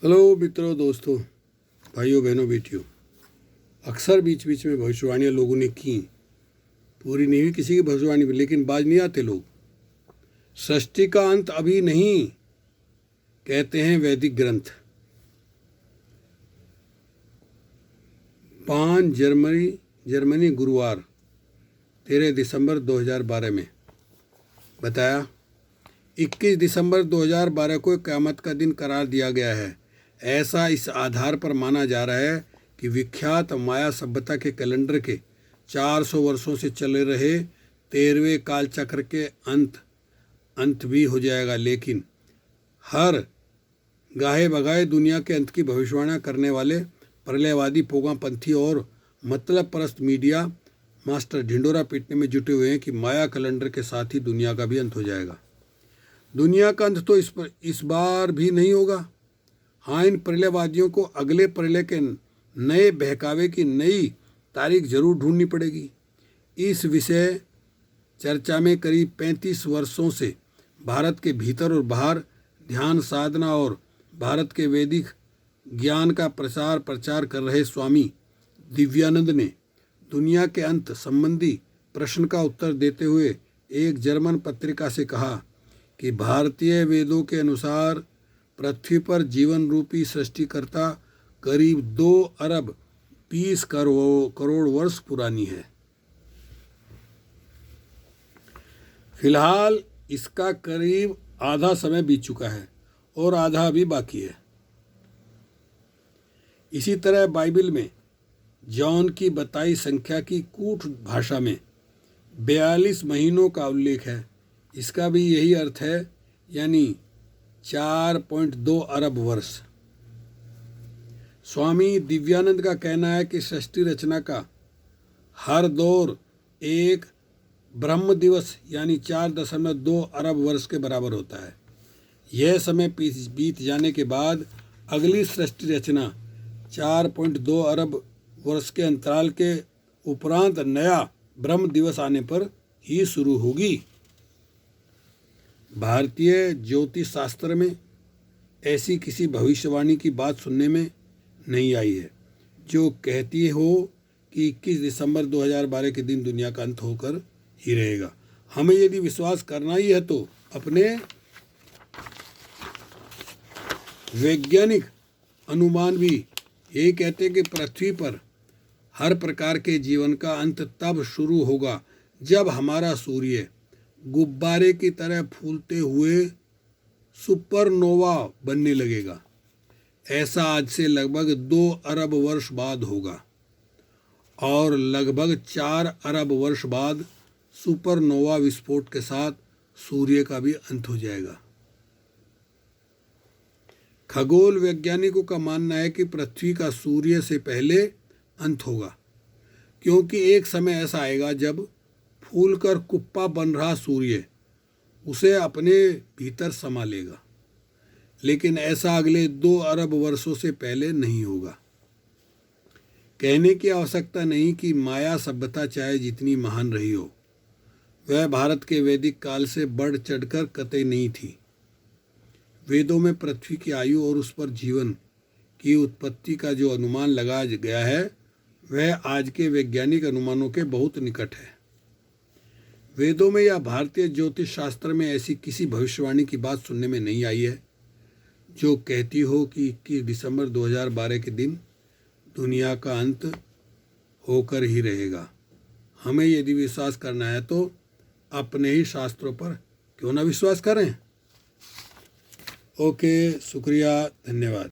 Hello मित्रों, दोस्तों, भाइयों, बहनों, बेटियों। अक्सर बीच बीच में भविष्यवाणियाँ लोगों ने की, पूरी नहीं हुई किसी की भविष्यवाणी, लेकिन बाज नहीं आते लोग। सृष्टि का अंत अभी नहीं, कहते हैं वैदिक ग्रंथ। 5 जर्मनी गुरुवार 13 दिसंबर 2012 में बताया। 21 दिसंबर 2012 को क़यामत का दिन करार दिया गया है। ऐसा इस आधार पर माना जा रहा है कि विख्यात माया सभ्यता के कैलेंडर के 400 वर्षों से चले रहे 13वें काल चक्र के अंत भी हो जाएगा। लेकिन हर गाहे बगाहे दुनिया के अंत की भविष्यवाणियां करने वाले प्रलयवादी पोगापंथी और मतलब परस्त मीडिया मास्टर ढिंडोरा पीटने में जुटे हुए हैं कि माया कैलेंडर के साथ ही दुनिया का भी अंत हो जाएगा। दुनिया का अंत तो इस बार भी नहीं होगा। हाँ, इन प्रलयवादियों को अगले प्रलय के नए बहकावे की नई तारीख जरूर ढूंढनी पड़ेगी। इस विषय चर्चा में करीब 35 वर्षों से भारत के भीतर और बाहर ध्यान साधना और भारत के वैदिक ज्ञान का प्रचार कर रहे स्वामी दिव्यानंद ने दुनिया के अंत संबंधी प्रश्न का उत्तर देते हुए एक जर्मन पत्रिका से कहा कि भारतीय वेदों के अनुसार पृथ्वी पर जीवन रूपी सृष्टिकर्ता करीब 2 अरब 20 करोड़ वर्ष पुरानी है। फिलहाल इसका करीब आधा समय बीत चुका है और आधा अभी बाकी है। इसी तरह बाइबल में जॉन की बताई संख्या की कूट भाषा में 42 महीनों का उल्लेख है। इसका भी यही अर्थ है, यानी 4.2 अरब वर्ष। स्वामी दिव्यानंद का कहना है कि सृष्टि रचना का हर दौर एक ब्रह्म दिवस यानी 4.2 अरब वर्ष के बराबर होता है। यह समय बीत जाने के बाद अगली सृष्टि रचना 4.2 अरब वर्ष के अंतराल के उपरांत नया ब्रह्म दिवस आने पर ही शुरू होगी। भारतीय ज्योतिष शास्त्र में ऐसी किसी भविष्यवाणी की बात सुनने में नहीं आई है जो कहती हो कि 21 दिसंबर 2012 के दिन दुनिया का अंत होकर ही रहेगा। हमें यदि विश्वास करना ही है तो अपने वैज्ञानिक अनुमान भी यही कहते हैं कि पृथ्वी पर हर प्रकार के जीवन का अंत तब शुरू होगा जब हमारा सूर्य गुब्बारे की तरह फूलते हुए सुपरनोवा बनने लगेगा। ऐसा आज से लगभग 2 अरब वर्ष बाद होगा और लगभग 4 अरब वर्ष बाद सुपरनोवा विस्फोट के साथ सूर्य का भी अंत हो जाएगा। खगोल वैज्ञानिकों का मानना है कि पृथ्वी का सूर्य से पहले अंत होगा, क्योंकि एक समय ऐसा आएगा जब फूलकर कुप्पा बन रहा सूर्य उसे अपने भीतर समा लेगा। लेकिन ऐसा अगले 2 अरब वर्षों से पहले नहीं होगा। कहने की आवश्यकता नहीं कि माया सभ्यता चाहे जितनी महान रही हो, वह भारत के वैदिक काल से बढ़ चढ़कर कतई नहीं थी। वेदों में पृथ्वी की आयु और उस पर जीवन की उत्पत्ति का जो अनुमान लगाया गया है वह आज के वैज्ञानिक अनुमानों के बहुत निकट है। वेदों में या भारतीय ज्योतिष शास्त्र में ऐसी किसी भविष्यवाणी की बात सुनने में नहीं आई है जो कहती हो कि 21 दिसंबर 2012 के दिन दुनिया का अंत होकर ही रहेगा। हमें यदि विश्वास करना है तो अपने ही शास्त्रों पर क्यों ना विश्वास करें। ओके, शुक्रिया, धन्यवाद।